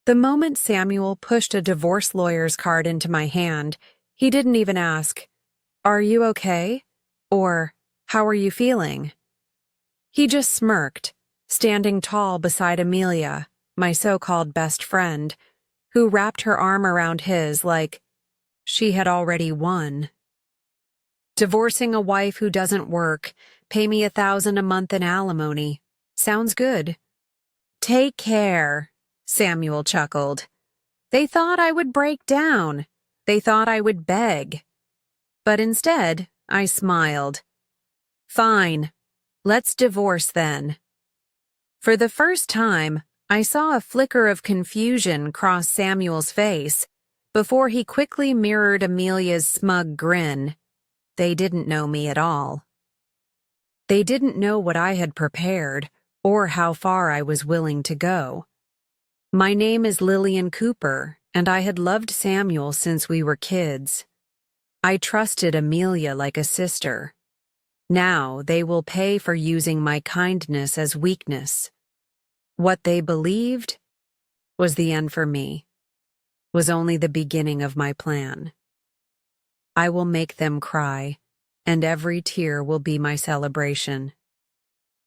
The moment Samuel pushed a divorce lawyer's card into my hand, he didn't even ask, "Are you okay?" or "How are you feeling?" He just smirked, standing tall beside Amelia, my so-called best friend, who wrapped her arm around his like she had already won. Divorcing a wife who doesn't work, pay me $1,000 a month in alimony. Sounds good. Take care, Samuel chuckled. They thought I would break down. They thought I would beg. But instead, I smiled. Fine, let's divorce then. For the first time, I saw a flicker of confusion cross Samuel's face before he quickly mirrored Amelia's smug grin. They didn't know me at all. They didn't know what I had prepared or how far I was willing to go. My name is Lillian Cooper, and I had loved Samuel since we were kids. I trusted Amelia like a sister. Now they will pay for using my kindness as weakness. What they believed was the end for me, was only the beginning of my plan. I will make them cry, and every tear will be my celebration.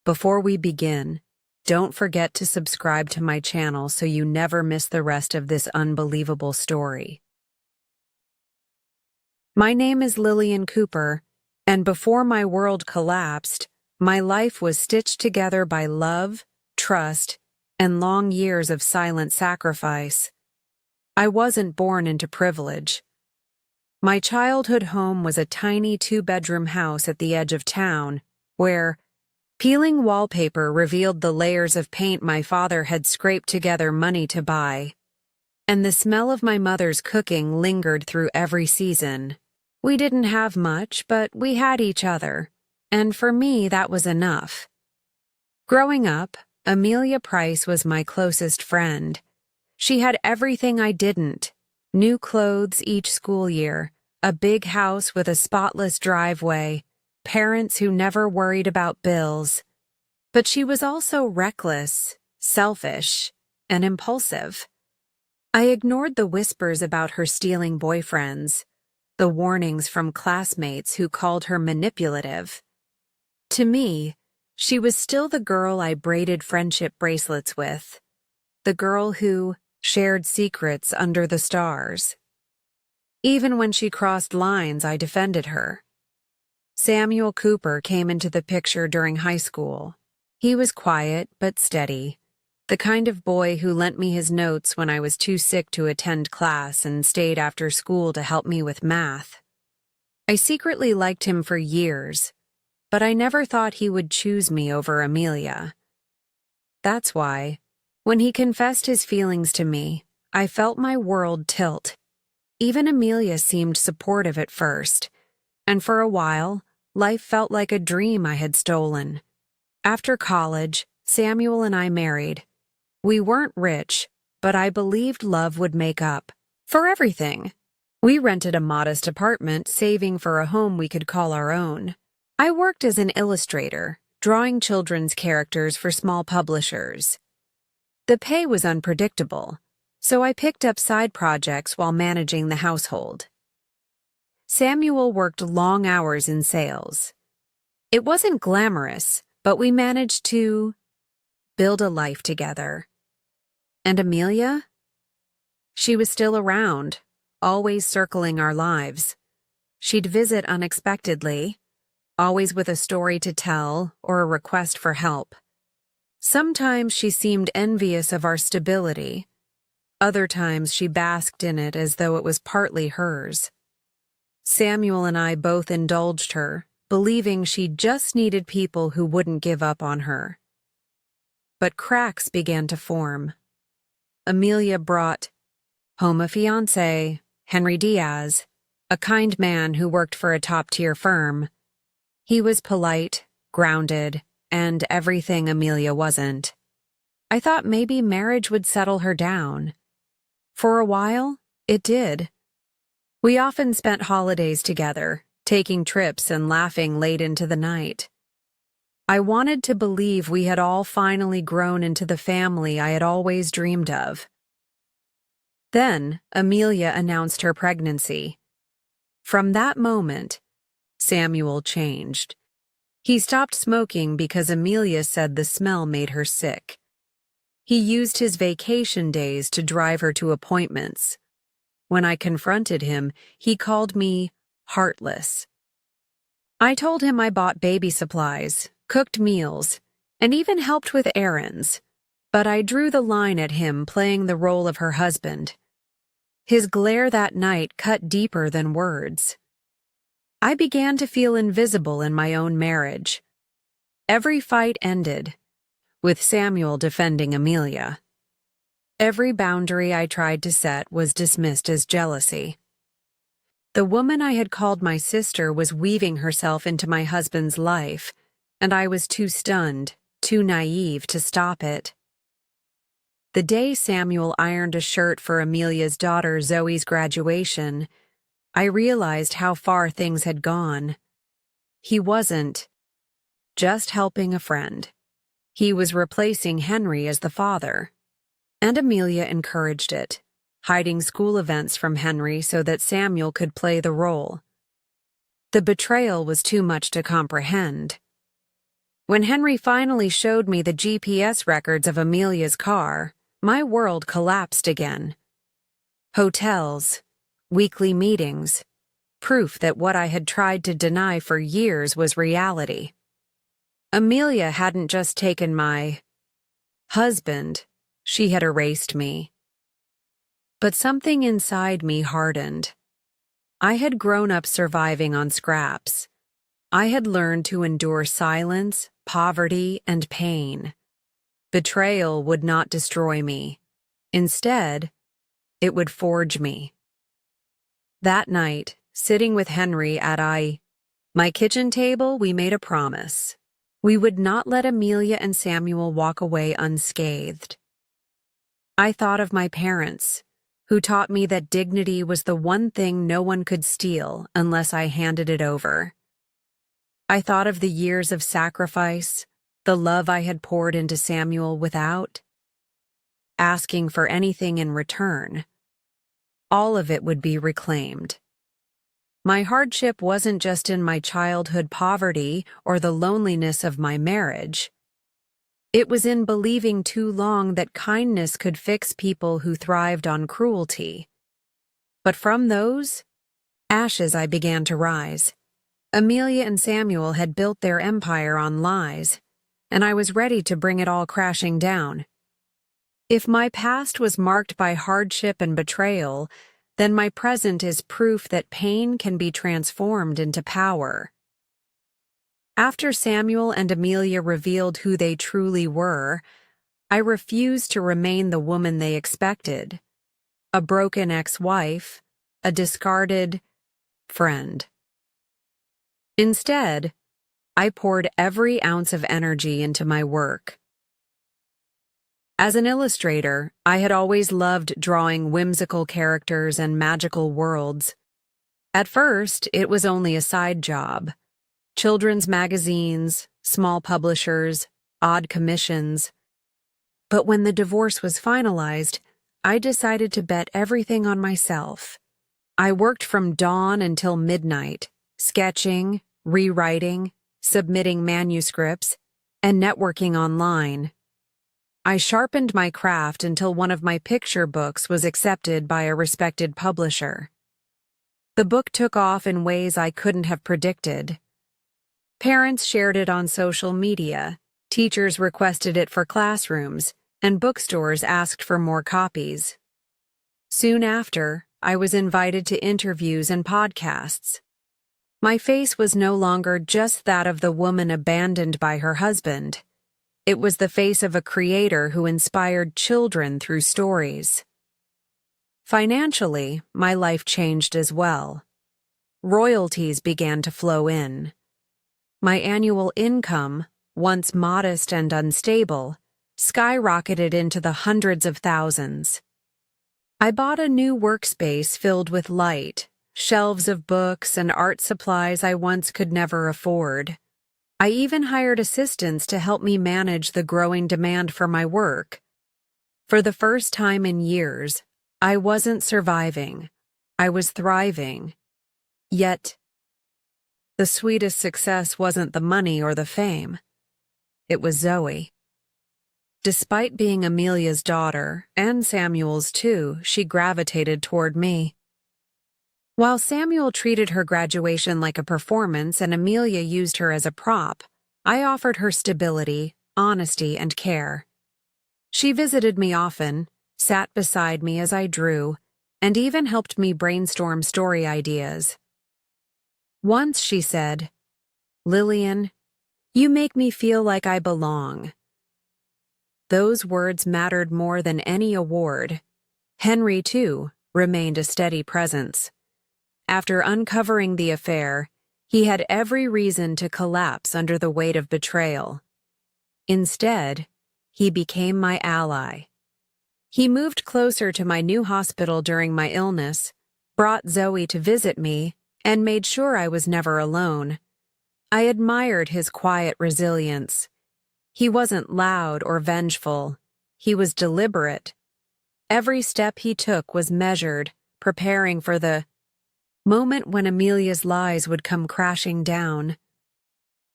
Before we begin, don't forget to subscribe to my channel so you never miss the rest of this unbelievable story. My name is Lillian Cooper, and before my world collapsed, my life was stitched together by love, trust, and long years of silent sacrifice. I wasn't born into privilege. My childhood home was a tiny 2-bedroom house at the edge of town, where peeling wallpaper revealed the layers of paint my father had scraped together money to buy, and the smell of my mother's cooking lingered through every season. We didn't have much, but we had each other, and for me that was enough. Growing up, Amelia Price was my closest friend. She had everything I didn't: new clothes each school year, a big house with a spotless driveway, parents who never worried about bills. But she was also reckless, selfish, and impulsive. I ignored the whispers about her stealing boyfriends, the warnings from classmates who called her manipulative. To me, she was still the girl I braided friendship bracelets with, the girl who shared secrets under the stars. Even when she crossed lines, I defended her. Samuel Cooper came into the picture during high school. He was quiet but steady, the kind of boy who lent me his notes when I was too sick to attend class and stayed after school to help me with math. I secretly liked him for years, but I never thought he would choose me over Amelia. That's why, when he confessed his feelings to me, I felt my world tilt. Even Amelia seemed supportive at first, and for a while, life felt like a dream I had stolen. After college, Samuel and I married. We weren't rich, but I believed love would make up for everything. We rented a modest apartment, saving for a home we could call our own. I worked as an illustrator, drawing children's characters for small publishers. The pay was unpredictable, so I picked up side projects while managing the household. Samuel worked long hours in sales. It wasn't glamorous, but we managed to build a life together. And Amelia? She was still around, always circling our lives. She'd visit unexpectedly, always with a story to tell or a request for help. Sometimes she seemed envious of our stability. Other times she basked in it as though it was partly hers. Samuel and I both indulged her, believing she just needed people who wouldn't give up on her. But cracks began to form. Amelia brought home a fiancé, Henry Diaz, a kind man who worked for a top-tier firm. He was polite, grounded, and everything Amelia wasn't. I thought maybe marriage would settle her down. For a while, it did. We often spent holidays together, taking trips and laughing late into the night. I wanted to believe we had all finally grown into the family I had always dreamed of. Then, Amelia announced her pregnancy. From that moment, Samuel changed. He stopped smoking because Amelia said the smell made her sick. He used his vacation days to drive her to appointments. When I confronted him, he called me heartless. I told him I bought baby supplies, cooked meals, and even helped with errands, but I drew the line at him playing the role of her husband. His glare that night cut deeper than words. I began to feel invisible in my own marriage. Every fight ended, with Samuel defending Amelia. Every boundary I tried to set was dismissed as jealousy. The woman I had called my sister was weaving herself into my husband's life, and I was too stunned, too naive to stop it. The day Samuel ironed a shirt for Amelia's daughter Zoe's graduation, I realized how far things had gone. He wasn't just helping a friend. He was replacing Henry as the father. And Amelia encouraged it, hiding school events from Henry so that Samuel could play the role. The betrayal was too much to comprehend. When Henry finally showed me the GPS records of Amelia's car, my world collapsed again. Hotels, weekly meetings, proof that what I had tried to deny for years was reality. Amelia hadn't just taken my husband, she had erased me. But something inside me hardened. I had grown up surviving on scraps. I had learned to endure silence, poverty, and pain. Betrayal would not destroy me. Instead, it would forge me. That night, sitting with Henry at my kitchen table, we made a promise. We would not let Amelia and Samuel walk away unscathed. I thought of my parents, who taught me that dignity was the one thing no one could steal unless I handed it over. I thought of the years of sacrifice, the love I had poured into Samuel without asking for anything in return. All of it would be reclaimed. My hardship wasn't just in my childhood poverty or the loneliness of my marriage. It was in believing too long that kindness could fix people who thrived on cruelty. But from those ashes I began to rise. Amelia and Samuel had built their empire on lies, and I was ready to bring it all crashing down. If my past was marked by hardship and betrayal, then my present is proof that pain can be transformed into power. After Samuel and Amelia revealed who they truly were, I refused to remain the woman they expected, a broken ex-wife, a discarded friend. Instead, I poured every ounce of energy into my work. As an illustrator, I had always loved drawing whimsical characters and magical worlds. At first, it was only a side job. Children's magazines, small publishers, odd commissions. But when the divorce was finalized, I decided to bet everything on myself. I worked from dawn until midnight, sketching, rewriting, submitting manuscripts, and networking online. I sharpened my craft until one of my picture books was accepted by a respected publisher. The book took off in ways I couldn't have predicted. Parents shared it on social media, teachers requested it for classrooms, and bookstores asked for more copies. Soon after, I was invited to interviews and podcasts. My face was no longer just that of the woman abandoned by her husband. It was the face of a creator who inspired children through stories. Financially, my life changed as well. Royalties began to flow in. My annual income, once modest and unstable, skyrocketed into the hundreds of thousands. I bought a new workspace filled with light, shelves of books and art supplies I once could never afford. I even hired assistants to help me manage the growing demand for my work. For the first time in years, I wasn't surviving. I was thriving. Yet, the sweetest success wasn't the money or the fame. It was Zoe. Despite being Amelia's daughter, and Samuel's too, she gravitated toward me. While Samuel treated her graduation like a performance and Amelia used her as a prop, I offered her stability, honesty, and care. She visited me often, sat beside me as I drew, and even helped me brainstorm story ideas. Once she said, "Lillian, you make me feel like I belong." Those words mattered more than any award. Henry, too, remained a steady presence. After uncovering the affair, he had every reason to collapse under the weight of betrayal. Instead, he became my ally. He moved closer to my new hospital during my illness, brought Zoe to visit me, and made sure I was never alone. I admired his quiet resilience. He wasn't loud or vengeful. He was deliberate. Every step he took was measured, preparing for the moment when Amelia's lies would come crashing down.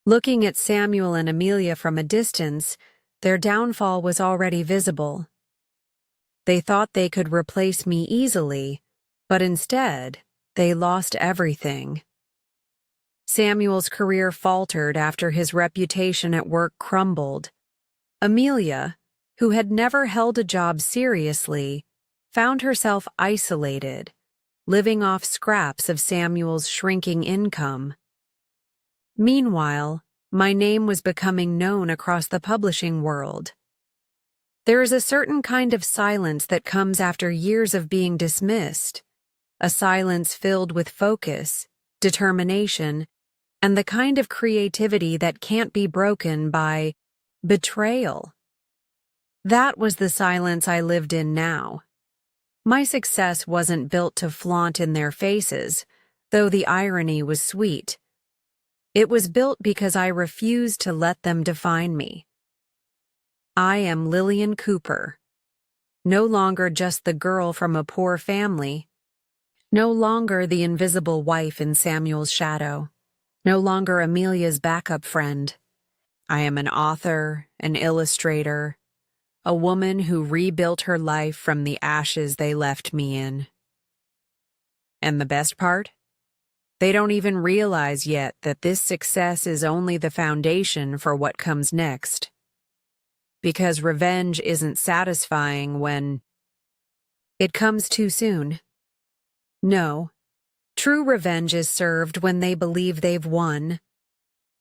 Looking at Samuel and Amelia from a distance, their downfall was already visible. They thought they could replace me easily, but instead, they lost everything. Samuel's career faltered after his reputation at work crumbled. Amelia, who had never held a job seriously, found herself isolated, living off scraps of Samuel's shrinking income. Meanwhile, my name was becoming known across the publishing world. There is a certain kind of silence that comes after years of being dismissed, a silence filled with focus, determination, and the kind of creativity that can't be broken by betrayal. That was the silence I lived in now. My success wasn't built to flaunt in their faces, though the irony was sweet. It was built because I refused to let them define me. I am Lillian Cooper. No longer just the girl from a poor family. No longer the invisible wife in Samuel's shadow. No longer Amelia's backup friend. I am an author, an illustrator, a woman who rebuilt her life from the ashes they left me in. And the best part? They don't even realize yet that this success is only the foundation for what comes next. Because revenge isn't satisfying when it comes too soon. No. True revenge is served when they believe they've won,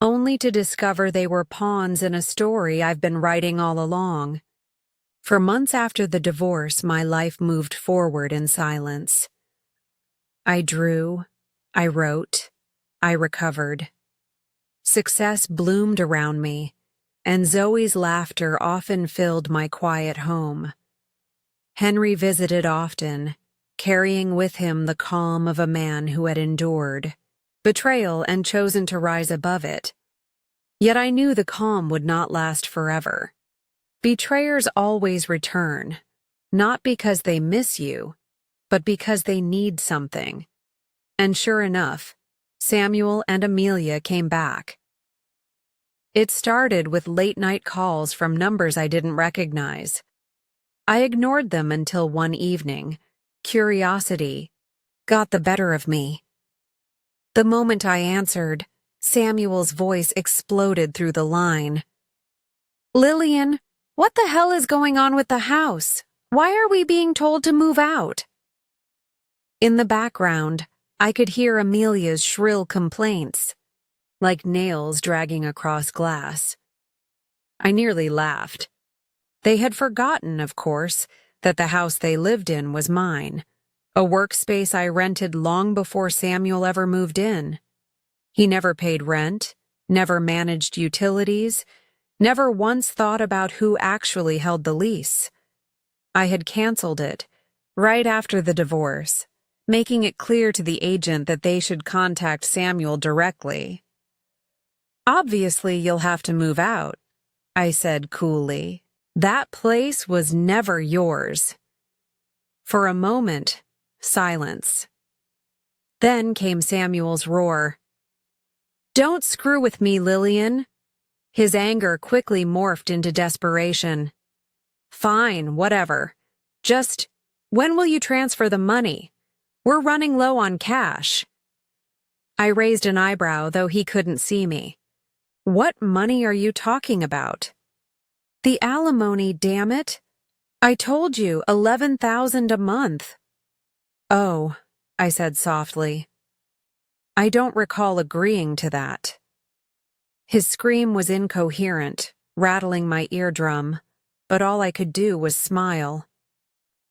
only to discover they were pawns in a story I've been writing all along. For months after the divorce, my life moved forward in silence. I drew, I wrote, I recovered. Success bloomed around me, and Zoe's laughter often filled my quiet home. Henry visited often, carrying with him the calm of a man who had endured betrayal and chosen to rise above it. Yet I knew the calm would not last forever. Betrayers always return, not because they miss you, but because they need something. And sure enough, Samuel and Amelia came back. It started with late-night calls from numbers I didn't recognize. I ignored them until one evening, curiosity got the better of me. The moment I answered, Samuel's voice exploded through the line. "Lillian, what the hell is going on with the house? Why are we being told to move out?" In the background, I could hear Amelia's shrill complaints, like nails dragging across glass. I nearly laughed. They had forgotten, of course, that the house they lived in was mine, a workspace I rented long before Samuel ever moved in. He never paid rent, never managed utilities, never once thought about who actually held the lease. I had canceled it, right after the divorce, making it clear to the agent that they should contact Samuel directly. "Obviously, you'll have to move out," I said coolly. "That place was never yours." For a moment, silence. Then came Samuel's roar. "Don't screw with me, Lillian." His anger quickly morphed into desperation. "Fine, whatever. Just, when will you transfer the money? We're running low on cash." I raised an eyebrow, though he couldn't see me. "What money are you talking about?" "The alimony, damn it. I told you, 11,000 a month." "Oh," I said softly. "I don't recall agreeing to that." His scream was incoherent, rattling my eardrum, but all I could do was smile.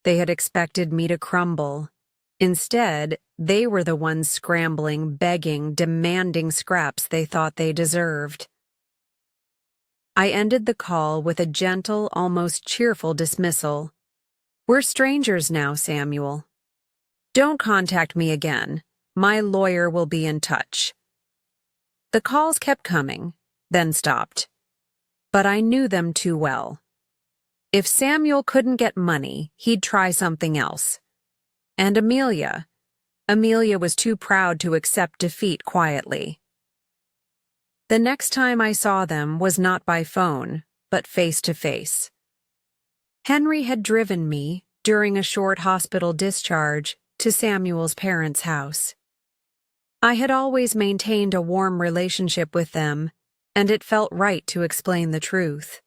They had expected me to crumble. Instead, they were the ones scrambling, begging, demanding scraps they thought they deserved. I ended the call with a gentle, almost cheerful dismissal. "We're strangers now, Samuel. Don't contact me again. My lawyer will be in touch." The calls kept coming, then stopped. But I knew them too well. If Samuel couldn't get money, he'd try something else. And Amelia was too proud to accept defeat quietly. The next time I saw them was not by phone, but face to face. Henry had driven me, during a short hospital discharge, to Samuel's parents' house. I had always maintained a warm relationship with them, and it felt right to explain the truth.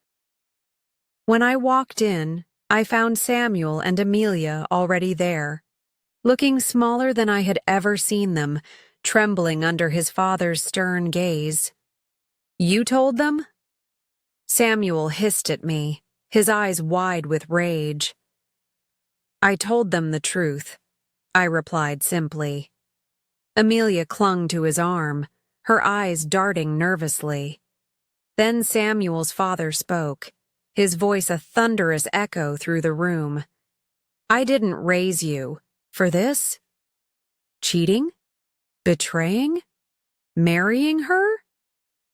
When I walked in, I found Samuel and Amelia already there, looking smaller than I had ever seen them, trembling under his father's stern gaze. "You told them?" Samuel hissed at me, his eyes wide with rage. "I told them the truth," I replied simply. Amelia clung to his arm, her eyes darting nervously. Then Samuel's father spoke, his voice a thunderous echo through the room. "I didn't raise you. For this? Cheating? Betraying? Marrying her?"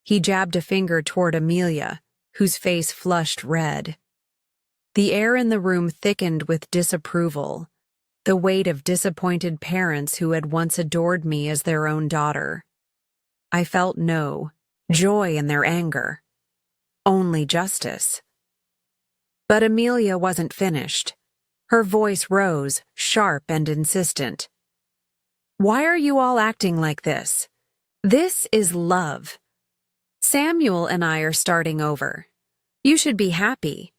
He jabbed a finger toward Amelia, whose face flushed red. The air in the room thickened with disapproval, the weight of disappointed parents who had once adored me as their own daughter. I felt no joy in their anger, only justice. But Amelia wasn't finished. Her voice rose, sharp and insistent. "Why are you all acting like this? This is love. Samuel and I are starting over. You should be happy.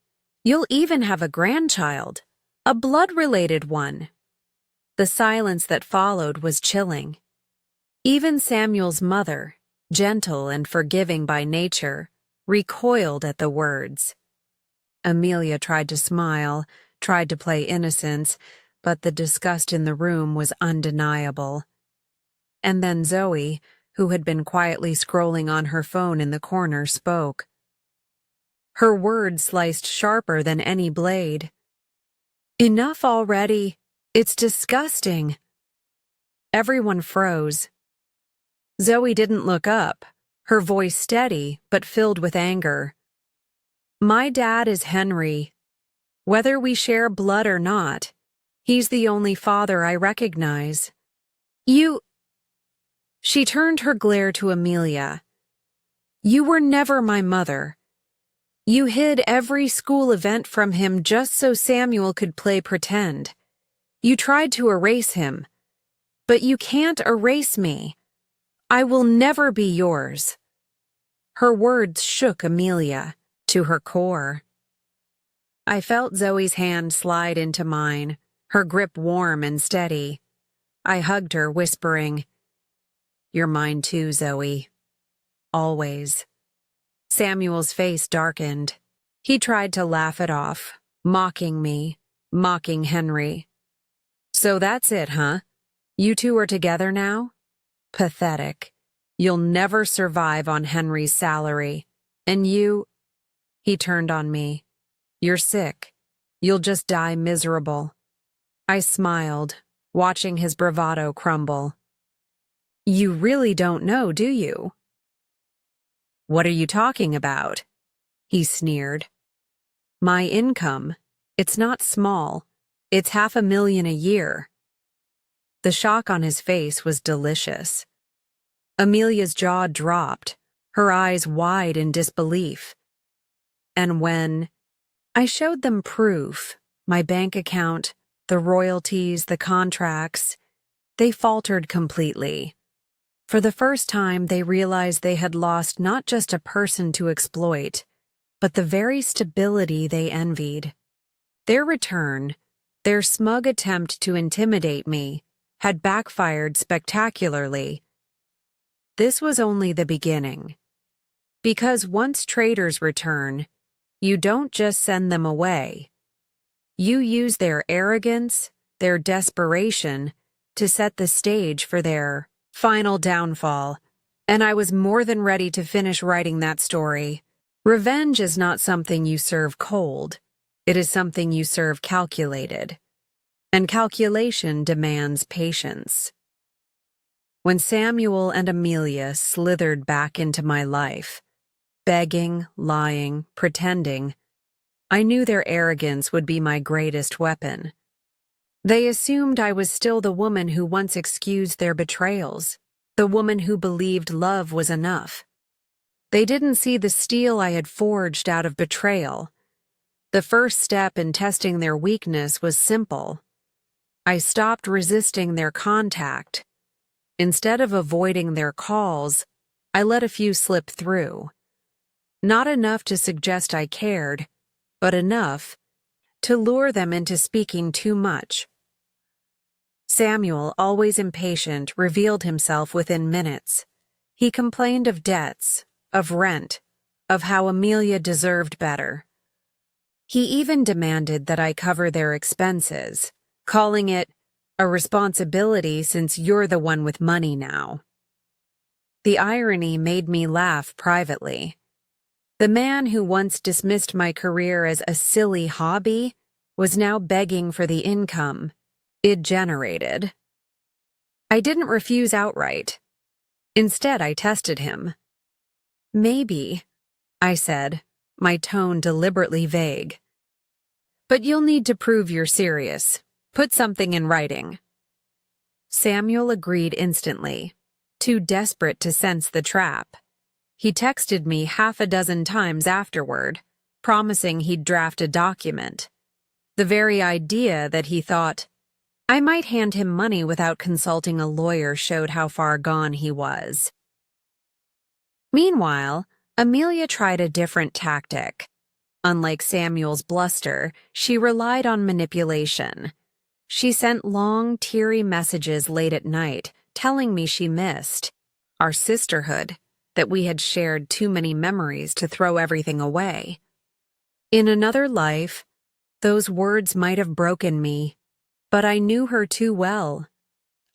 You'll even have a grandchild, a blood-related one." The silence that followed was chilling. Even Samuel's mother, gentle and forgiving by nature, recoiled at the words. Amelia tried to smile, tried to play innocence, but the disgust in the room was undeniable. And then Zoe, who had been quietly scrolling on her phone in the corner, spoke. Her words sliced sharper than any blade. "Enough already. It's disgusting." Everyone froze. Zoe didn't look up, her voice steady but filled with anger. "My dad is Henry. Whether we share blood or not, he's the only father I recognize. You—" She turned her glare to Amelia. "You were never my mother. You hid every school event from him just so Samuel could play pretend. You tried to erase him. But you can't erase me. I will never be yours." Her words shook Amelia to her core. I felt Zoe's hand slide into mine, her grip warm and steady. I hugged her, whispering, "You're mine too, Zoe. Always." Samuel's face darkened. He tried to laugh it off, mocking me, mocking Henry. "So that's it, huh? You two are together now? Pathetic. You'll never survive on Henry's salary. And you—" He turned on me. "You're sick. You'll just die miserable." I smiled, watching his bravado crumble. "You really don't know, do you?" "What are you talking about?" He sneered. "My income. It's not small. It's $500,000 a year. The shock on his face was delicious. Amelia's jaw dropped, her eyes wide in disbelief. And when I showed them proof, my bank account, the royalties, the contracts, they faltered completely. For the first time, they realized they had lost not just a person to exploit, but the very stability they envied. Their return, their smug attempt to intimidate me, had backfired spectacularly. This was only the beginning. Because once traitors return, you don't just send them away. You use their arrogance, their desperation, to set the stage for their final downfall, and I was more than ready to finish writing that story. Revenge is not something you serve cold. It is something you serve calculated. And calculation demands patience. When Samuel and Amelia slithered back into my life, begging, lying, pretending, I knew their arrogance would be my greatest weapon. They assumed I was still the woman who once excused their betrayals, the woman who believed love was enough. They didn't see the steel I had forged out of betrayal. The first step in testing their weakness was simple. I stopped resisting their contact. Instead of avoiding their calls, I let a few slip through. Not enough to suggest I cared, but enough to lure them into speaking too much. Samuel, always impatient, revealed himself within minutes. He complained of debts, of rent, of how Amelia deserved better. He even demanded that I cover their expenses, calling it a responsibility since you're the one with money now. The irony made me laugh privately. The man who once dismissed my career as a silly hobby was now begging for the income it generated. I didn't refuse outright. Instead, I tested him. Maybe, I said, my tone deliberately vague. But you'll need to prove you're serious. Put something in writing. Samuel agreed instantly, too desperate to sense the trap. He texted me 6 times afterward, promising he'd draft a document. The very idea that he thought I might hand him money without consulting a lawyer showed how far gone he was. Meanwhile, Amelia tried a different tactic. Unlike Samuel's bluster, she relied on manipulation. She sent long, teary messages late at night, telling me she missed our sisterhood, that we had shared too many memories to throw everything away. In another life, those words might have broken me, but I knew her too well.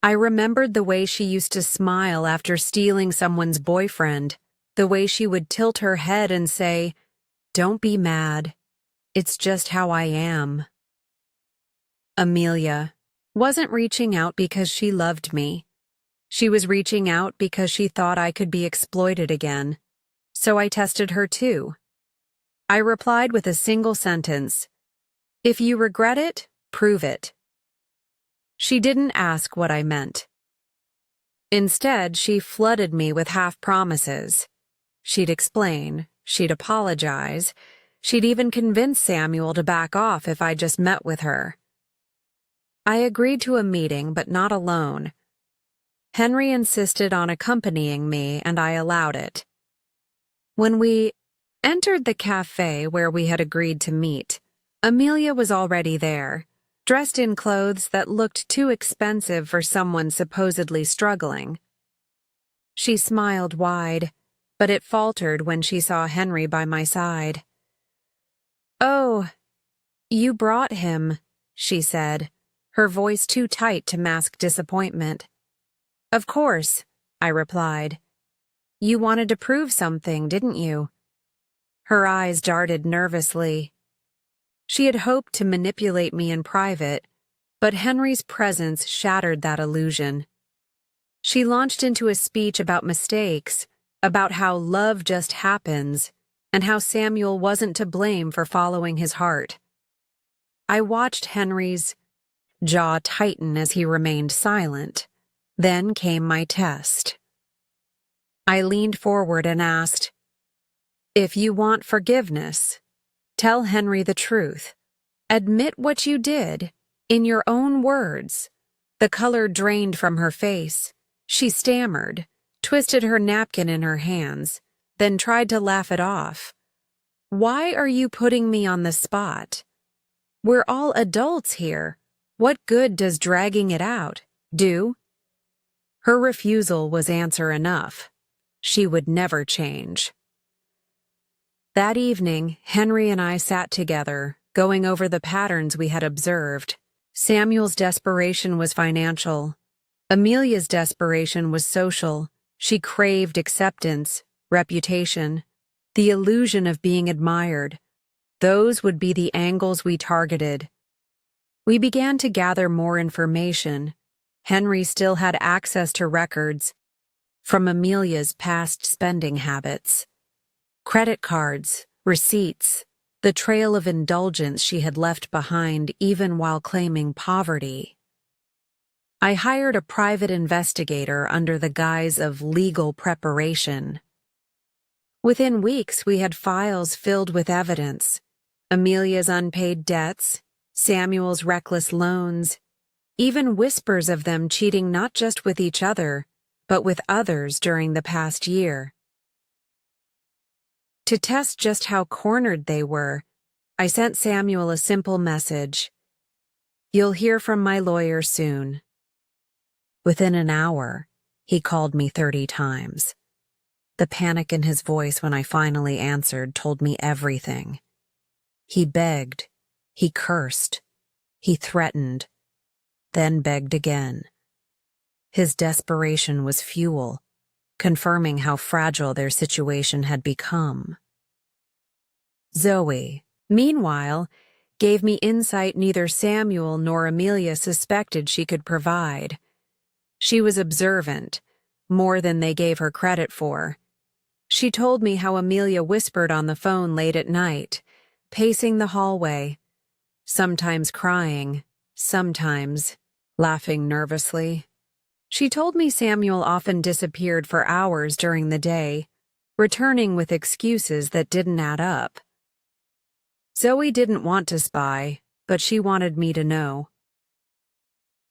I remembered the way she used to smile after stealing someone's boyfriend, the way she would tilt her head and say, "Don't be mad. It's just how I am." Amelia wasn't reaching out because she loved me. She was reaching out because she thought I could be exploited again. So I tested her too. I replied with a single sentence, "If you regret it, prove it." She didn't ask what I meant. Instead, she flooded me with half-promises. She'd explain, she'd apologize, she'd even convince Samuel to back off if I just met with her. I agreed to a meeting, but not alone. Henry insisted on accompanying me, and I allowed it. When we entered the cafe where we had agreed to meet, Amelia was already there, dressed in clothes that looked too expensive for someone supposedly struggling. She smiled wide, but it faltered when she saw Henry by my side. "Oh, you brought him," she said, her voice too tight to mask disappointment. "Of course," I replied. "You wanted to prove something, didn't you?" Her eyes darted nervously. She had hoped to manipulate me in private, but Henry's presence shattered that illusion. She launched into a speech about mistakes, about how love just happens, and how Samuel wasn't to blame for following his heart. I watched Henry's jaw tighten as he remained silent. Then came my test. I leaned forward and asked, "If you want forgiveness, tell Henry the truth. Admit what you did, in your own words." The color drained from her face. She stammered, twisted her napkin in her hands, then tried to laugh it off. "Why are you putting me on the spot? We're all adults here. What good does dragging it out do?" Her refusal was answer enough. She would never change. That evening, Henry and I sat together, going over the patterns we had observed. Samuel's desperation was financial. Amelia's desperation was social. She craved acceptance, reputation, the illusion of being admired. Those would be the angles we targeted. We began to gather more information. Henry still had access to records from Amelia's past spending habits. Credit cards, receipts, the trail of indulgence she had left behind even while claiming poverty. I hired a private investigator under the guise of legal preparation. Within weeks, we had files filled with evidence: Amelia's unpaid debts, Samuel's reckless loans, even whispers of them cheating not just with each other, but with others during the past year. To test just how cornered they were, I sent Samuel a simple message: "You'll hear from my lawyer soon." Within an hour, he called me 30 times. The panic in his voice when I finally answered told me everything. He begged, he cursed, he threatened, then begged again. His desperation was fuel, confirming how fragile their situation had become. Zoe, meanwhile, gave me insight neither Samuel nor Amelia suspected she could provide. She was observant, more than they gave her credit for. She told me how Amelia whispered on the phone late at night, pacing the hallway, sometimes crying, sometimes laughing nervously. She told me Samuel often disappeared for hours during the day, returning with excuses that didn't add up. Zoe didn't want to spy, but she wanted me to know.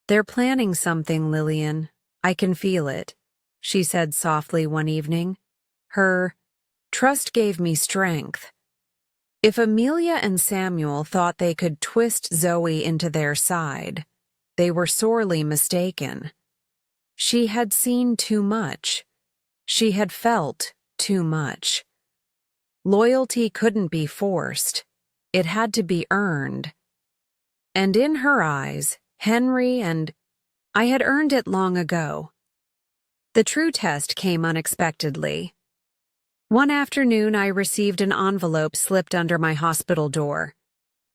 "They're planning something, Lillian. I can feel it," she said softly one evening. Her trust gave me strength. If Amelia and Samuel thought they could twist Zoe into their side, they were sorely mistaken. She had seen too much. She had felt too much. Loyalty couldn't be forced. It had to be earned. And in her eyes, Henry and I had earned it long ago. The true test came unexpectedly. One afternoon, I received an envelope slipped under my hospital door.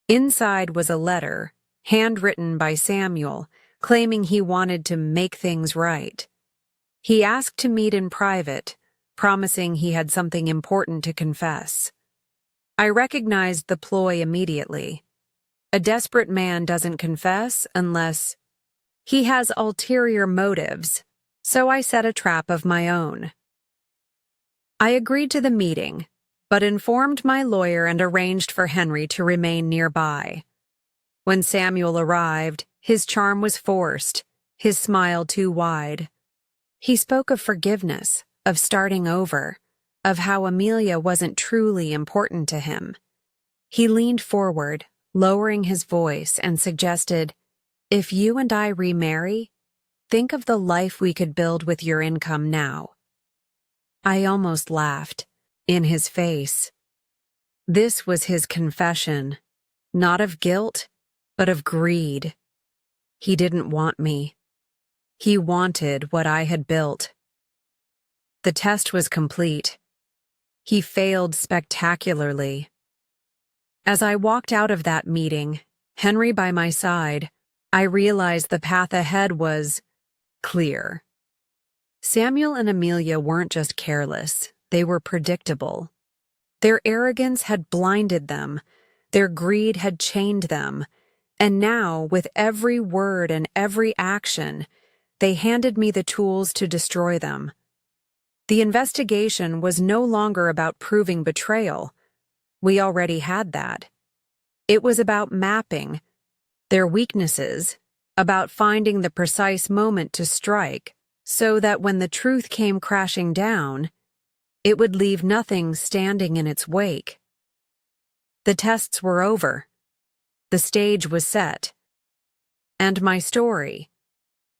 Inside was a letter, handwritten by Samuel, claiming he wanted to make things right. He asked to meet in private, promising he had something important to confess. I recognized the ploy immediately. A desperate man doesn't confess unless he has ulterior motives, so I set a trap of my own. I agreed to the meeting, but informed my lawyer and arranged for Henry to remain nearby. When Samuel arrived, his charm was forced, his smile too wide. He spoke of forgiveness, of starting over, of how Amelia wasn't truly important to him. He leaned forward, lowering his voice, and suggested, "If you and I remarry, think of the life we could build with your income now." I almost laughed, in his face. This was his confession, not of guilt, but of greed. He didn't want me. He wanted what I had built. The test was complete. He failed spectacularly. As I walked out of that meeting, Henry by my side, I realized the path ahead was clear. Samuel and Amelia weren't just careless, they were predictable. Their arrogance had blinded them, their greed had chained them, And now, with every word and every action, they handed me the tools to destroy them. The investigation was no longer about proving betrayal. We already had that. It was about mapping their weaknesses, about finding the precise moment to strike, so that when the truth came crashing down, it would leave nothing standing in its wake. The tests were over. The stage was set. And my story,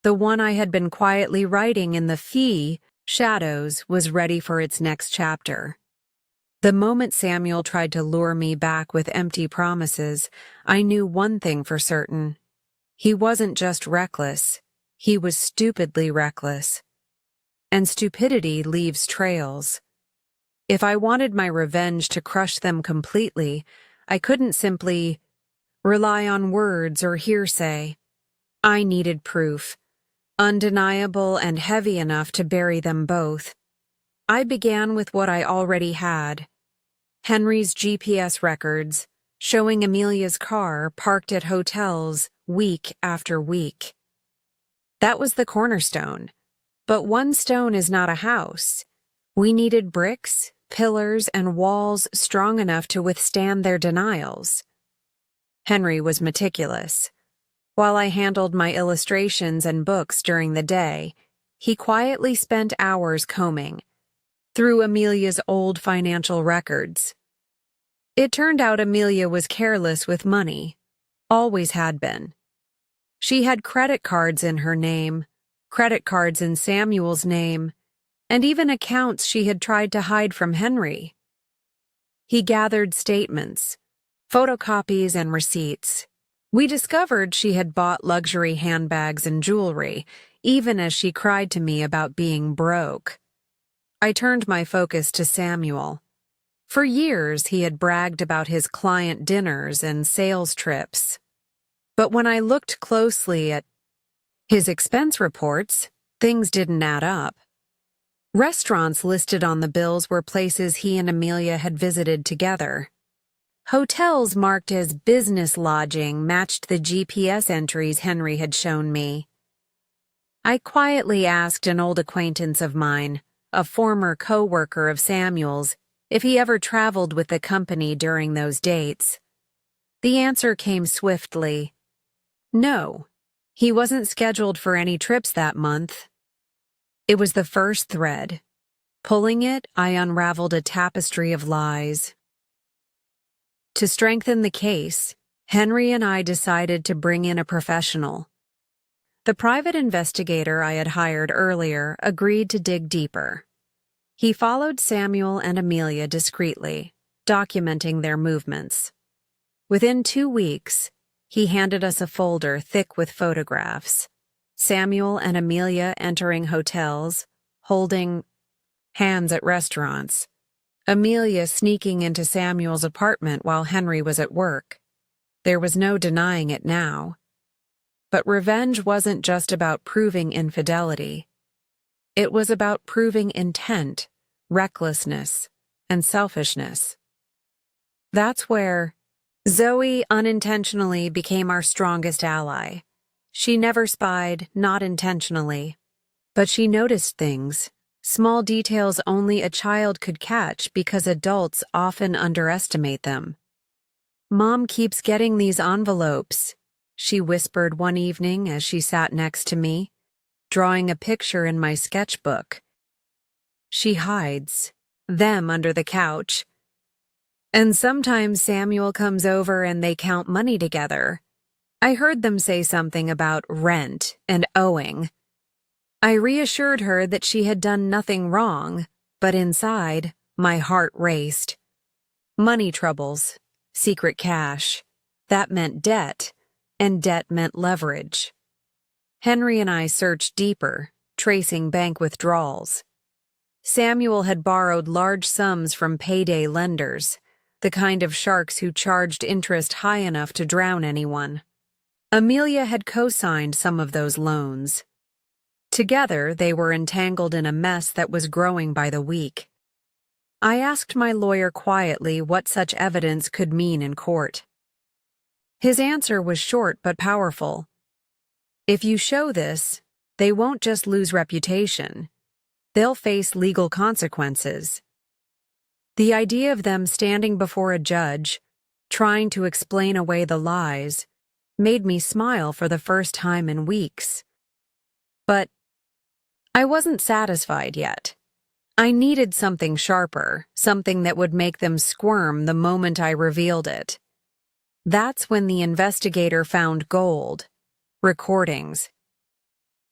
the one I had been quietly writing in the shadows, was ready for its next chapter. The moment Samuel tried to lure me back with empty promises, I knew one thing for certain. He wasn't just reckless, he was stupidly reckless. And stupidity leaves trails. If I wanted my revenge to crush them completely, I couldn't simply rely on words or hearsay. I needed proof, undeniable and heavy enough to bury them both. I began with what I already had. Henry's GPS records, showing Amelia's car parked at hotels week after week. That was the cornerstone. But one stone is not a house. We needed bricks, pillars, and walls strong enough to withstand their denials. Henry was meticulous. While I handled my illustrations and books during the day, he quietly spent hours combing through Amelia's old financial records. It turned out Amelia was careless with money, always had been. She had credit cards in her name, credit cards in Samuel's name, and even accounts she had tried to hide from Henry. He gathered statements, photocopies, and receipts. We discovered she had bought luxury handbags and jewelry, even as she cried to me about being broke. I turned my focus to Samuel. For years, he had bragged about his client dinners and sales trips. But when I looked closely at his expense reports, things didn't add up. Restaurants listed on the bills were places he and Amelia had visited together. Hotels marked as business lodging matched the GPS entries Henry had shown me. I quietly asked an old acquaintance of mine, a former co-worker of Samuel's, if he ever traveled with the company during those dates. The answer came swiftly. No, he wasn't scheduled for any trips that month. It was the first thread. Pulling it, I unraveled a tapestry of lies. To strengthen the case, Henry and I decided to bring in a professional. The private investigator I had hired earlier agreed to dig deeper. He followed Samuel and Amelia discreetly, documenting their movements. Within 2 weeks, he handed us a folder thick with photographs. Samuel and Amelia entering hotels, holding hands at restaurants. Amelia sneaking into Samuel's apartment while Henry was at work. There was no denying it now. But revenge wasn't just about proving infidelity. It was about proving intent, recklessness, and selfishness. That's where Zoe unintentionally became our strongest ally. She never spied, not intentionally. But she noticed things, small details only a child could catch because adults often underestimate them. "Mom keeps getting these envelopes," she whispered one evening as she sat next to me, drawing a picture in my sketchbook. She hides them under the couch. And sometimes Samuel comes over and they count money together. I heard them say something about rent and owing. I reassured her that she had done nothing wrong, but inside, my heart raced. Money troubles, secret cash, that meant debt, and debt meant leverage. Henry and I searched deeper, tracing bank withdrawals. Samuel had borrowed large sums from payday lenders, the kind of sharks who charged interest high enough to drown anyone. Amelia had co-signed some of those loans. Together, they were entangled in a mess that was growing by the week. I asked my lawyer quietly what such evidence could mean in court. His answer was short but powerful. If you show this, they won't just lose reputation. They'll face legal consequences. The idea of them standing before a judge, trying to explain away the lies, made me smile for the first time in weeks. But I wasn't satisfied yet. I needed something sharper, something that would make them squirm the moment I revealed it. That's when the investigator found gold: recordings.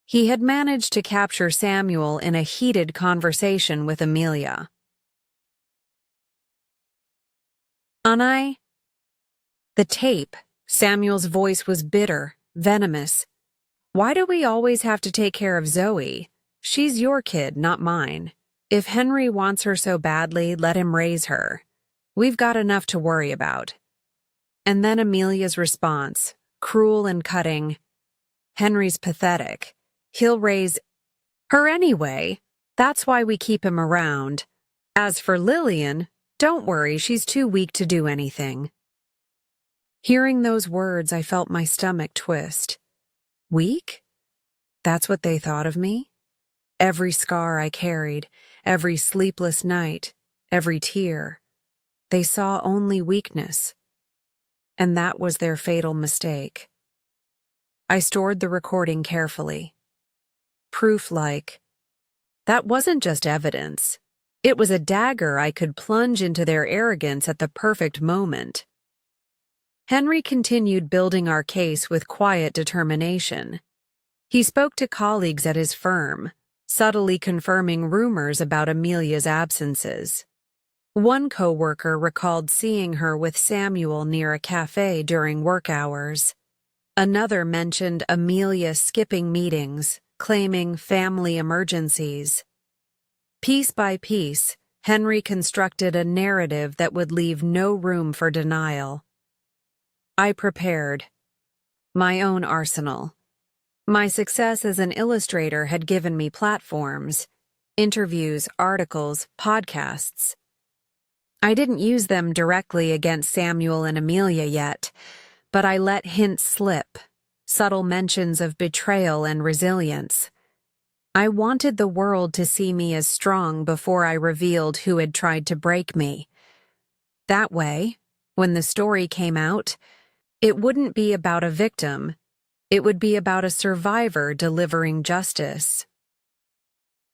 He had managed to capture Samuel in a heated conversation with Amelia. "Anai?" The tape. Samuel's voice was bitter, venomous. "Why do we always have to take care of Zoe? She's your kid, not mine. If Henry wants her so badly, let him raise her. We've got enough to worry about." And then Amelia's response, cruel and cutting. "Henry's pathetic. He'll raise her anyway. That's why we keep him around. As for Lillian, don't worry, she's too weak to do anything." Hearing those words, I felt my stomach twist. Weak? That's what they thought of me? Every scar I carried, every sleepless night, every tear. They saw only weakness. And that was their fatal mistake. I stored the recording carefully. Proof-like. That wasn't just evidence. It was a dagger I could plunge into their arrogance at the perfect moment. Henry continued building our case with quiet determination. He spoke to colleagues at his firm, subtly confirming rumors about Amelia's absences. One coworker recalled seeing her with Samuel near a cafe during work hours. Another mentioned Amelia skipping meetings, claiming family emergencies. Piece by piece, Henry constructed a narrative that would leave no room for denial. I prepared my own arsenal. My success as an illustrator had given me platforms, interviews, articles, podcasts. I didn't use them directly against Samuel and Amelia yet, but I let hints slip, subtle mentions of betrayal and resilience. I wanted the world to see me as strong before I revealed who had tried to break me. That way, when the story came out, it wouldn't be about a victim. It would be about a survivor delivering justice.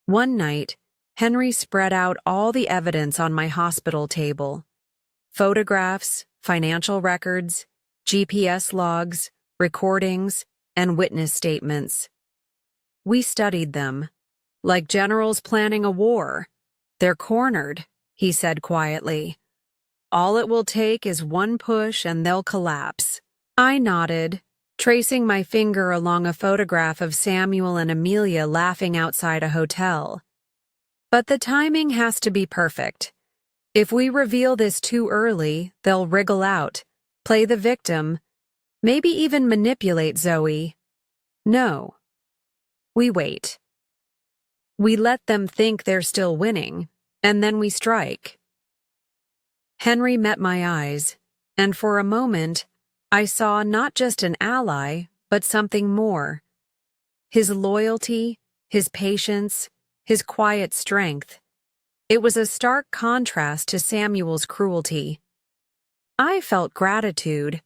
One night, Henry spread out all the evidence on my hospital table. Photographs, financial records, GPS logs, recordings, and witness statements. We studied them. Like generals planning a war. "They're cornered," he said quietly. "All it will take is one push and they'll collapse." I nodded, tracing my finger along a photograph of Samuel and Amelia laughing outside a hotel. But the timing has to be perfect. If we reveal this too early, they'll wriggle out, play the victim, maybe even manipulate Zoe. No. We wait. We let them think they're still winning, and then we strike. Henry met my eyes, and for a moment, I saw not just an ally, but something more. His loyalty, his patience, his quiet strength. It was a stark contrast to Samuel's cruelty. I felt gratitude,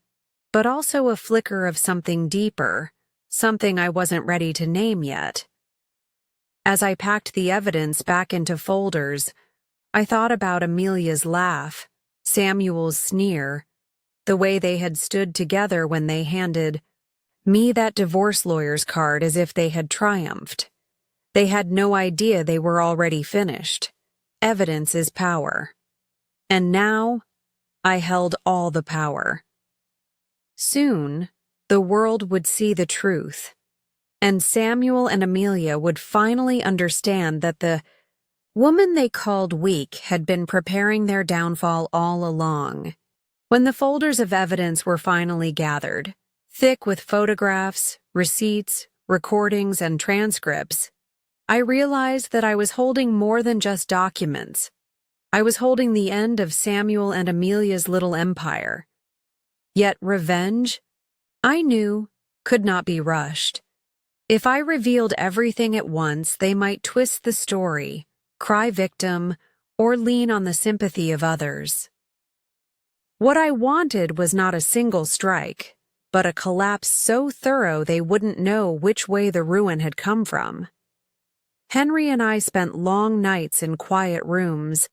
but also a flicker of something deeper, something I wasn't ready to name yet. As I packed the evidence back into folders, I thought about Amelia's laugh, Samuel's sneer, the way they had stood together when they handed me that divorce lawyer's card as if they had triumphed. They had no idea they were already finished. Evidence is power. And now, I held all the power. Soon, the world would see the truth, and Samuel and Amelia would finally understand that the woman they called weak had been preparing their downfall all along. When the folders of evidence were finally gathered, thick with photographs, receipts, recordings, and transcripts, I realized that I was holding more than just documents. I was holding the end of Samuel and Amelia's little empire. Yet revenge, I knew, could not be rushed. If I revealed everything at once, they might twist the story, cry victim, or lean on the sympathy of others. What I wanted was not a single strike, but a collapse so thorough they wouldn't know which way the ruin had come from. Henry and I spent long nights in quiet rooms,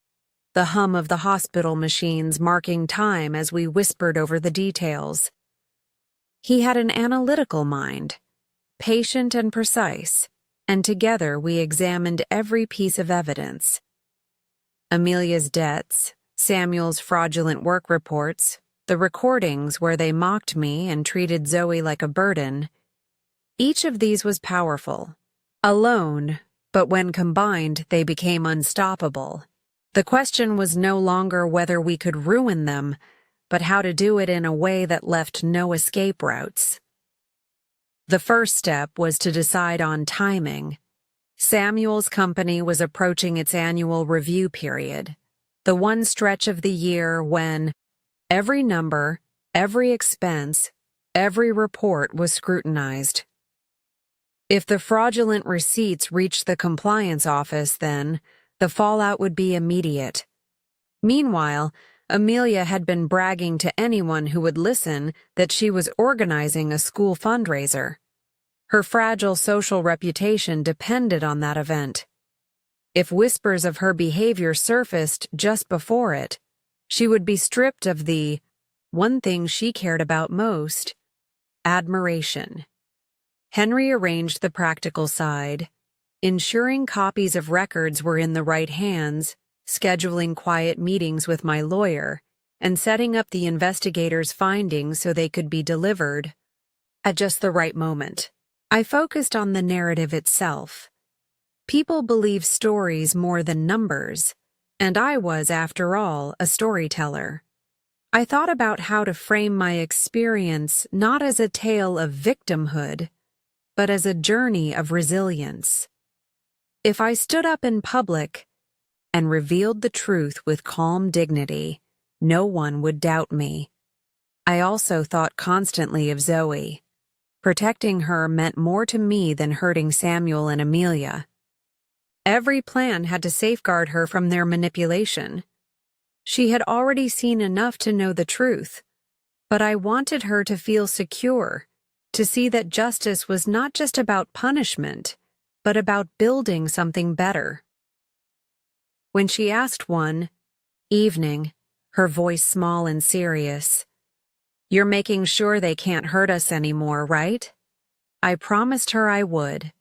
the hum of the hospital machines marking time as we whispered over the details. He had an analytical mind, patient and precise, and together we examined every piece of evidence. Amelia's debts, Samuel's fraudulent work reports, the recordings where they mocked me and treated Zoe like a burden. Each of these was powerful. Alone, but when combined, they became unstoppable. The question was no longer whether we could ruin them, but how to do it in a way that left no escape routes. The first step was to decide on timing. Samuel's company was approaching its annual review period, the one stretch of the year when every number, every expense, every report was scrutinized. If the fraudulent receipts reached the compliance office, then the fallout would be immediate. Meanwhile, Amelia had been bragging to anyone who would listen that she was organizing a school fundraiser. Her fragile social reputation depended on that event. If whispers of her behavior surfaced just before it, she would be stripped of the one thing she cared about most: admiration. Henry arranged the practical side, ensuring copies of records were in the right hands, scheduling quiet meetings with my lawyer, and setting up the investigators' findings so they could be delivered at just the right moment. I focused on the narrative itself. People believe stories more than numbers, and I was, after all, a storyteller. I thought about how to frame my experience not as a tale of victimhood, but as a journey of resilience. If I stood up in public and revealed the truth with calm dignity, no one would doubt me. I also thought constantly of Zoe. Protecting her meant more to me than hurting Samuel and Amelia. Every plan had to safeguard her from their manipulation. She had already seen enough to know the truth, but I wanted her to feel secure, to see that justice was not just about punishment, but about building something better. When she asked one evening, her voice small and serious, "You're making sure they can't hurt us anymore, right?" I promised her I would.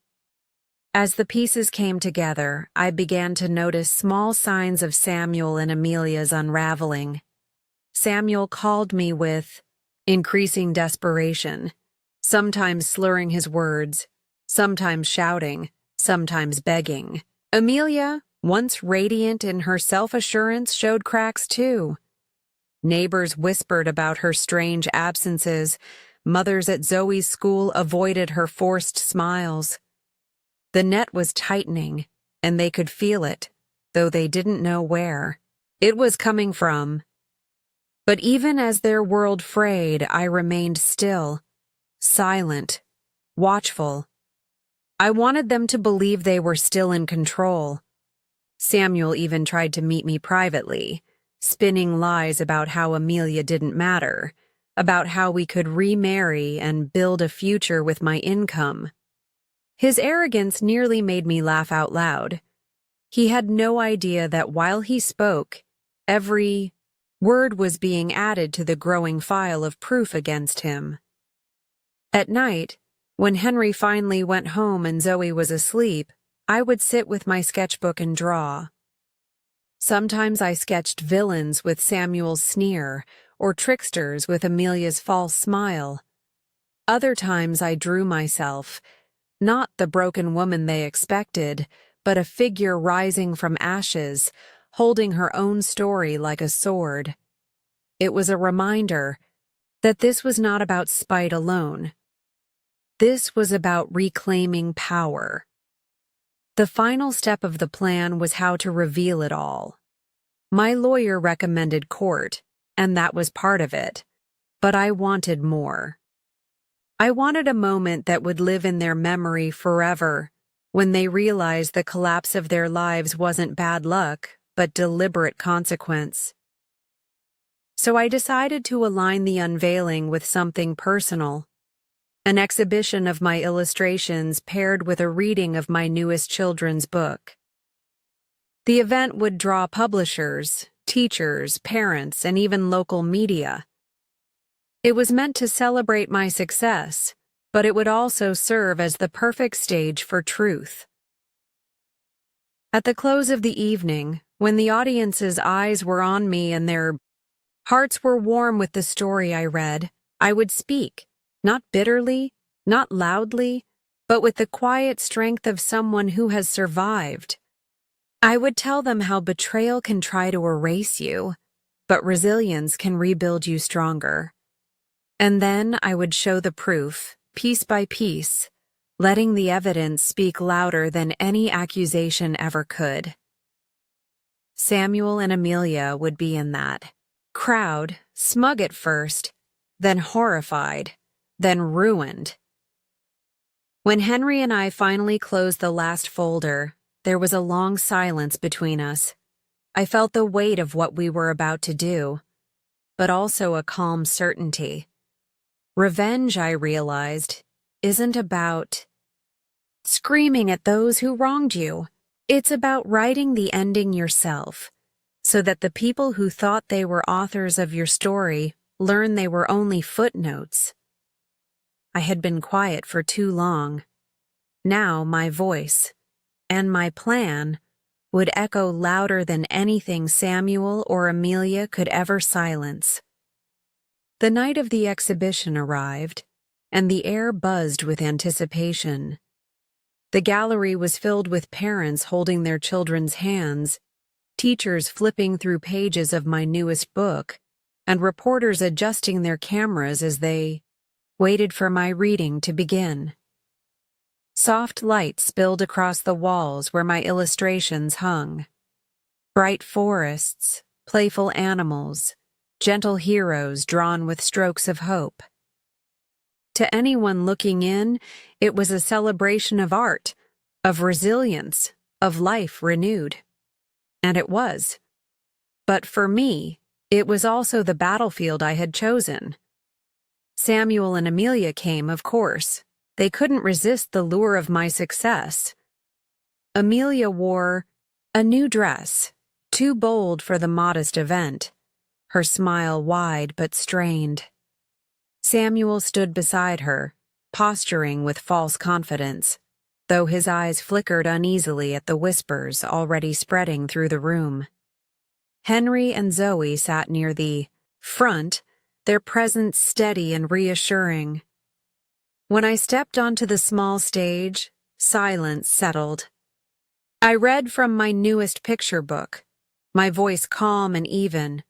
As the pieces came together, I began to notice small signs of Samuel and Amelia's unraveling. Samuel called me with increasing desperation, sometimes slurring his words, sometimes shouting, sometimes begging. Amelia, once radiant in her self-assurance, showed cracks too. Neighbors whispered about her strange absences. Mothers at Zoe's school avoided her forced smiles. The net was tightening, and they could feel it, though they didn't know where it was coming from. But even as their world frayed, I remained still, silent, watchful. I wanted them to believe they were still in control. Samuel even tried to meet me privately, spinning lies about how Amelia didn't matter, about how we could remarry and build a future with my income. His arrogance nearly made me laugh out loud. He had no idea that while he spoke, every word was being added to the growing file of proof against him. At night, when Henry finally went home and Zoe was asleep, I would sit with my sketchbook and draw. Sometimes I sketched villains with Samuel's sneer, or tricksters with Amelia's false smile. Other times I drew myself, not the broken woman they expected, but a figure rising from ashes, holding her own story like a sword. It was a reminder that this was not about spite alone. This was about reclaiming power. The final step of the plan was how to reveal it all. My lawyer recommended court, and that was part of it. but I wanted more. I wanted a moment that would live in their memory forever, when they realized the collapse of their lives wasn't bad luck, but deliberate consequence. So I decided to align the unveiling with something personal, an exhibition of my illustrations paired with a reading of my newest children's book. The event would draw publishers, teachers, parents, and even local media. It was meant to celebrate my success, but it would also serve as the perfect stage for truth. At the close of the evening, when the audience's eyes were on me and their hearts were warm with the story I read, I would speak, not bitterly, not loudly, but with the quiet strength of someone who has survived. I would tell them how betrayal can try to erase you, but resilience can rebuild you stronger. And then I would show the proof, piece by piece, letting the evidence speak louder than any accusation ever could. Samuel and Amelia would be in that crowd, smug at first, then horrified, then ruined. When Henry and I finally closed the last folder, there was a long silence between us. I felt the weight of what we were about to do, but also a calm certainty. Revenge, I realized, isn't about screaming at those who wronged you. It's about writing the ending yourself, so that the people who thought they were authors of your story learn they were only footnotes. I had been quiet for too long. Now my voice and my plan would echo louder than anything Samuel or Amelia could ever silence. The night of the exhibition arrived, and the air buzzed with anticipation. The gallery was filled with parents holding their children's hands, teachers flipping through pages of my newest book, and reporters adjusting their cameras as they waited for my reading to begin. Soft light spilled across the walls where my illustrations hung. Bright forests, playful animals, gentle heroes drawn with strokes of hope. To anyone looking in, it was a celebration of art, of resilience, of life renewed. And it was. But for me, it was also the battlefield I had chosen. Samuel and Amelia came, of course. They couldn't resist the lure of my success. Amelia wore a new dress, too bold for the modest event, her smile wide but strained. Samuel stood beside her, posturing with false confidence, though his eyes flickered uneasily at the whispers already spreading through the room. Henry and Zoe sat near the front, their presence steady and reassuring. When I stepped onto the small stage, silence settled. I read from my newest picture book, my voice calm and even,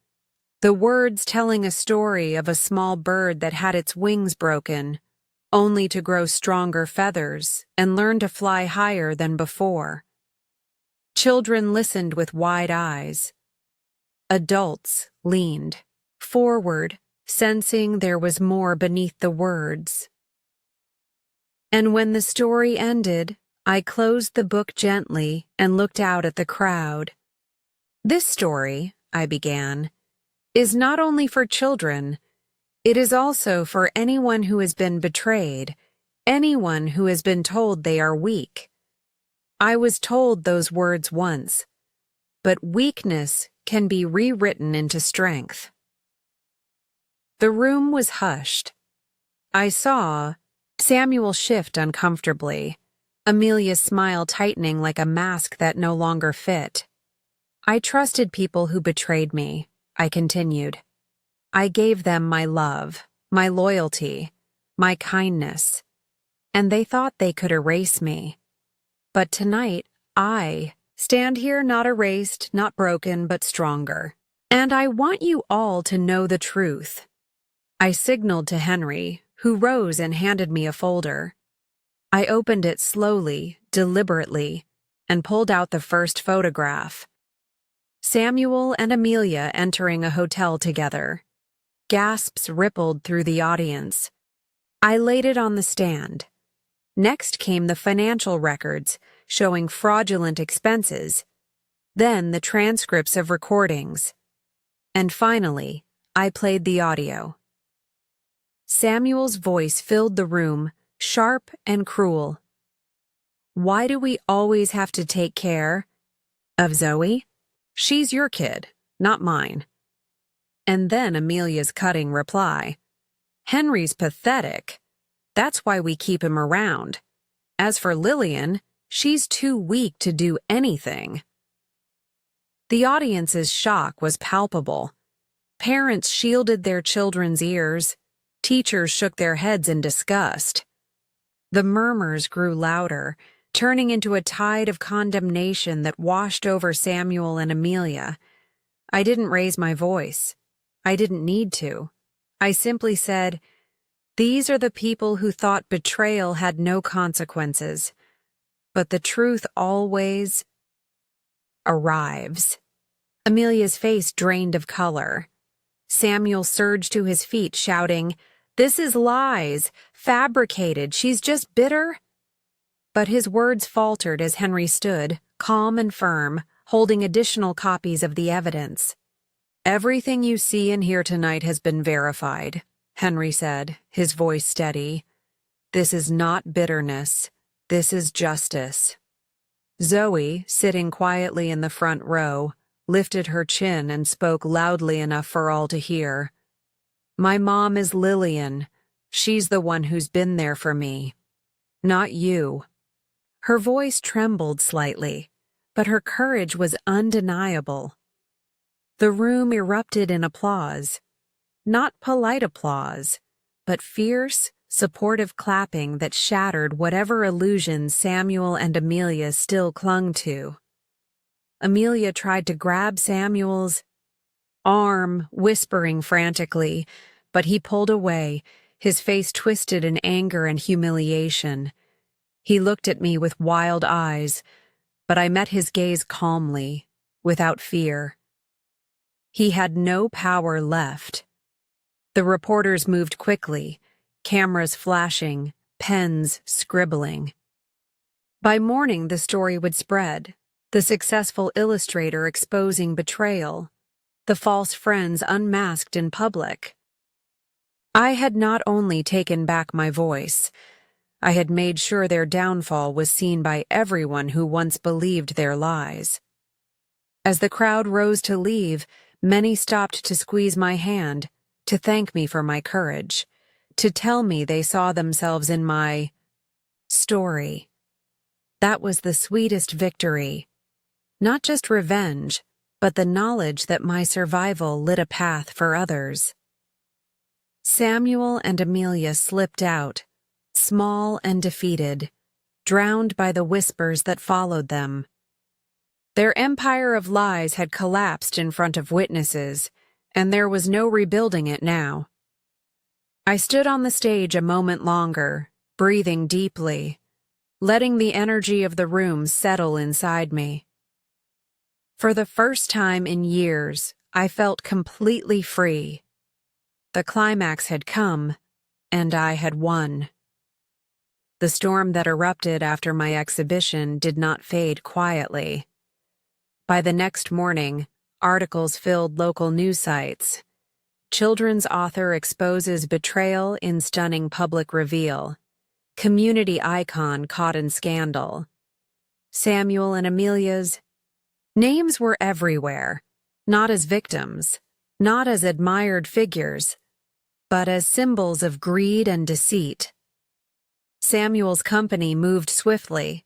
the words telling a story of a small bird that had its wings broken, only to grow stronger feathers and learn to fly higher than before. Children listened with wide eyes. Adults leaned forward, sensing there was more beneath the words. And when the story ended, I closed the book gently and looked out at the crowd. This story, I began, is not only for children, it is also for anyone who has been betrayed, anyone who has been told they are weak. I was told those words once, but weakness can be rewritten into strength. The room was hushed. I saw Samuel shift uncomfortably, Amelia's smile tightening like a mask that no longer fit. I trusted people who betrayed me, I continued. I gave them my love, my loyalty, my kindness, and they thought they could erase me. But tonight, I stand here not erased, not broken, but stronger. And I want you all to know the truth. I signaled to Henry, who rose and handed me a folder. I opened it slowly, deliberately, and pulled out the first photograph. Samuel and Amelia entering a hotel together. Gasps rippled through the audience. I laid it on the stand. Next came the financial records, showing fraudulent expenses. Then the transcripts of recordings. And finally, I played the audio. Samuel's voice filled the room, sharp and cruel. "Why do we always have to take care of Zoe? She's your kid, not mine." And then Amelia's cutting reply. "Henry's pathetic. That's why we keep him around. As for Lillian, she's too weak to do anything." The audience's shock was palpable. Parents shielded their children's ears. Teachers shook their heads in disgust. The murmurs grew louder, turning into a tide of condemnation that washed over Samuel and Amelia. I didn't raise my voice. I didn't need to. I simply said, "These are the people who thought betrayal had no consequences. But the truth always arrives." Amelia's face drained of color. Samuel surged to his feet, shouting, "This is lies, fabricated, she's just bitter." But his words faltered as Henry stood, calm and firm, holding additional copies of the evidence. "Everything you see and hear tonight has been verified," Henry said, his voice steady. "This is not bitterness. This is justice." Zoe, sitting quietly in the front row, lifted her chin and spoke loudly enough for all to hear. "My mom is Lillian. She's the one who's been there for me. Not you." Her voice trembled slightly, but her courage was undeniable. The room erupted in applause. Not polite applause, but fierce, supportive clapping that shattered whatever illusions Samuel and Amelia still clung to. Amelia tried to grab Samuel's arm, whispering frantically, but he pulled away, his face twisted in anger and humiliation. He looked at me with wild eyes, but I met his gaze calmly, without fear. He had no power left. The reporters moved quickly, cameras flashing, pens scribbling. By morning, the story would spread. The successful illustrator exposing betrayal, the false friends unmasked in public. I had not only taken back my voice, I had made sure their downfall was seen by everyone who once believed their lies. As the crowd rose to leave, many stopped to squeeze my hand, to thank me for my courage, to tell me they saw themselves in my story. That was the sweetest victory. Not just revenge, but the knowledge that my survival lit a path for others. Samuel and Amelia slipped out, small and defeated, drowned by the whispers that followed them. Their empire of lies had collapsed in front of witnesses, and there was no rebuilding it now. I stood on the stage a moment longer, breathing deeply, letting the energy of the room settle inside me. For the first time in years, I felt completely free. The climax had come, and I had won. The storm that erupted after my exhibition did not fade quietly. By the next morning, articles filled local news sites. Children's author exposes betrayal in stunning public reveal. Community icon caught in scandal. Samuel and Amelia's names were everywhere, not as victims, not as admired figures, but as symbols of greed and deceit. Samuel's company moved swiftly.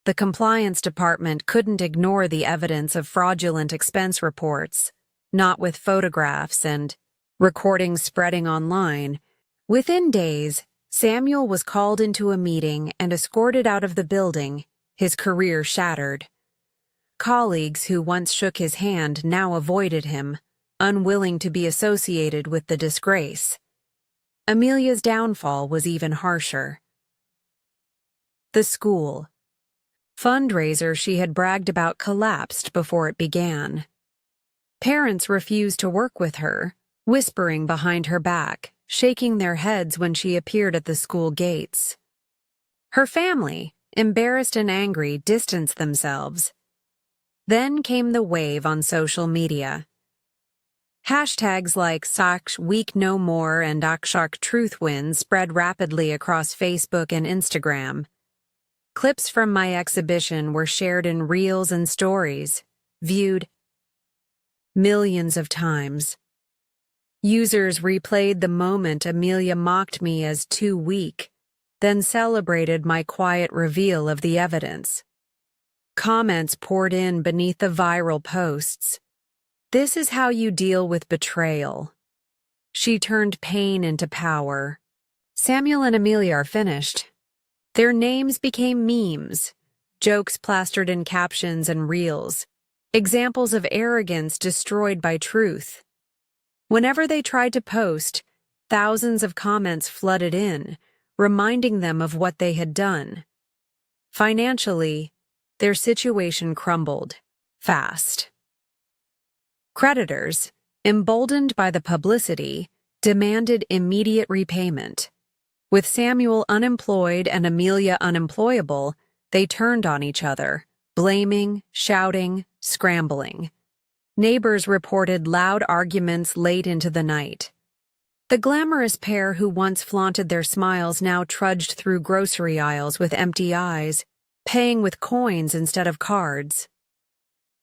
The compliance department couldn't ignore the evidence of fraudulent expense reports, not with photographs and recordings spreading online. Within days, Samuel was called into a meeting and escorted out of the building, his career shattered. Colleagues who once shook his hand now avoided him, unwilling to be associated with the disgrace. Amelia's downfall was even harsher. The school fundraiser she had bragged about collapsed before it began. Parents refused to work with her, whispering behind her back, shaking their heads when she appeared at the school gates. Her family, embarrassed and angry, distanced themselves. Then came the wave on social media. Hashtags like Saksh Week No More and Akshark Truth Wins spread rapidly across Facebook and Instagram. Clips from my exhibition were shared in reels and stories, viewed millions of times. Users replayed the moment Amelia mocked me as too weak, then celebrated my quiet reveal of the evidence. Comments poured in beneath the viral posts. This is how you deal with betrayal. She turned pain into power. Samuel and Amelia are finished. Their names became memes, jokes plastered in captions and reels, examples of arrogance destroyed by truth. Whenever they tried to post, thousands of comments flooded in, reminding them of what they had done. Financially, their situation crumbled fast. Creditors, emboldened by the publicity, demanded immediate repayment. With Samuel unemployed and Amelia unemployable, they turned on each other, blaming, shouting, scrambling. Neighbors reported loud arguments late into the night. The glamorous pair who once flaunted their smiles now trudged through grocery aisles with empty eyes, paying with coins instead of cards.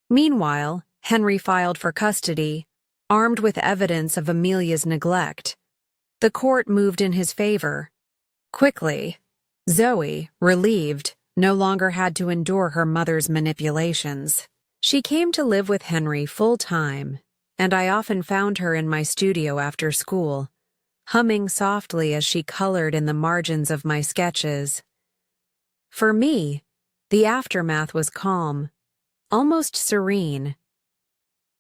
Meanwhile, Henry filed for custody, armed with evidence of Amelia's neglect. The court moved in his favor. Quickly, Zoe, relieved, no longer had to endure her mother's manipulations. She came to live with Henry full-time, and I often found her in my studio after school, humming softly as she colored in the margins of my sketches. For me, the aftermath was calm, almost serene.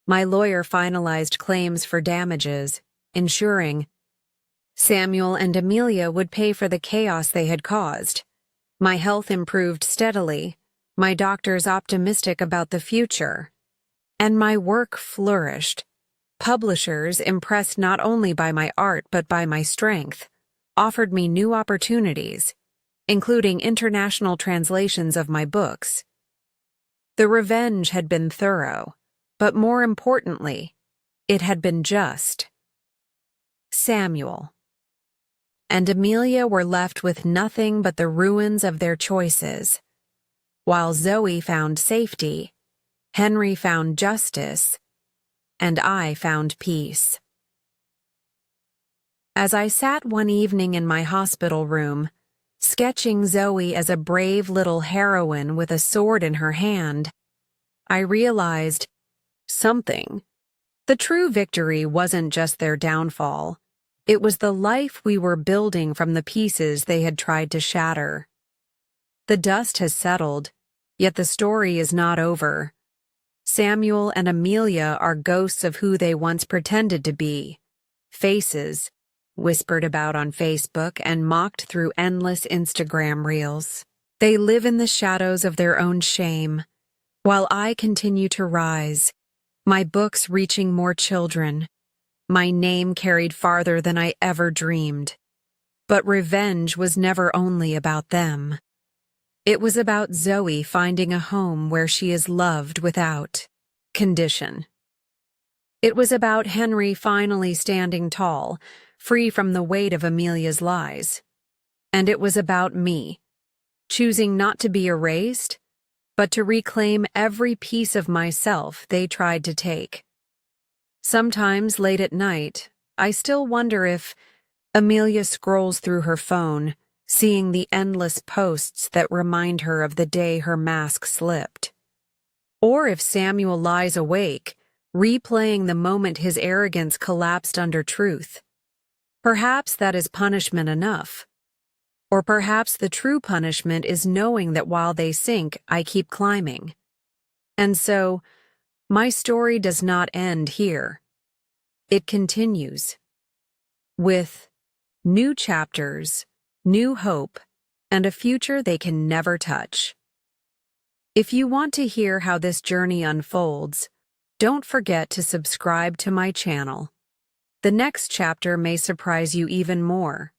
My lawyer finalized claims for damages, ensuring Samuel and Amelia would pay for the chaos they had caused. My health improved steadily, my doctors optimistic about the future, and my work flourished. Publishers, impressed not only by my art but by my strength, offered me new opportunities, including international translations of my books. The revenge had been thorough, but more importantly, it had been just. Samuel and Amelia were left with nothing but the ruins of their choices. While Zoe found safety, Henry found justice, and I found peace. As I sat one evening in my hospital room, sketching Zoe as a brave little heroine with a sword in her hand, I realized something. The true victory wasn't just their downfall. It was the life we were building from the pieces they had tried to shatter. The dust has settled, yet the story is not over. Samuel and Amelia are ghosts of who they once pretended to be, faces whispered about on Facebook and mocked through endless Instagram reels. They live in the shadows of their own shame, while I continue to rise, my books reaching more children, my name carried farther than I ever dreamed. But revenge was never only about them. It was about Zoe finding a home where she is loved without condition. It was about Henry finally standing tall, free from the weight of Amelia's lies. And it was about me, choosing not to be erased, but to reclaim every piece of myself they tried to take. Sometimes late at night, I still wonder if Amelia scrolls through her phone, seeing the endless posts that remind her of the day her mask slipped. Or if Samuel lies awake, replaying the moment his arrogance collapsed under truth. Perhaps that is punishment enough. Or perhaps the true punishment is knowing that while they sink, I keep climbing. And so, my story does not end here. It continues. With new chapters, new hope, and a future they can never touch. If you want to hear how this journey unfolds, don't forget to subscribe to my channel. The next chapter may surprise you even more.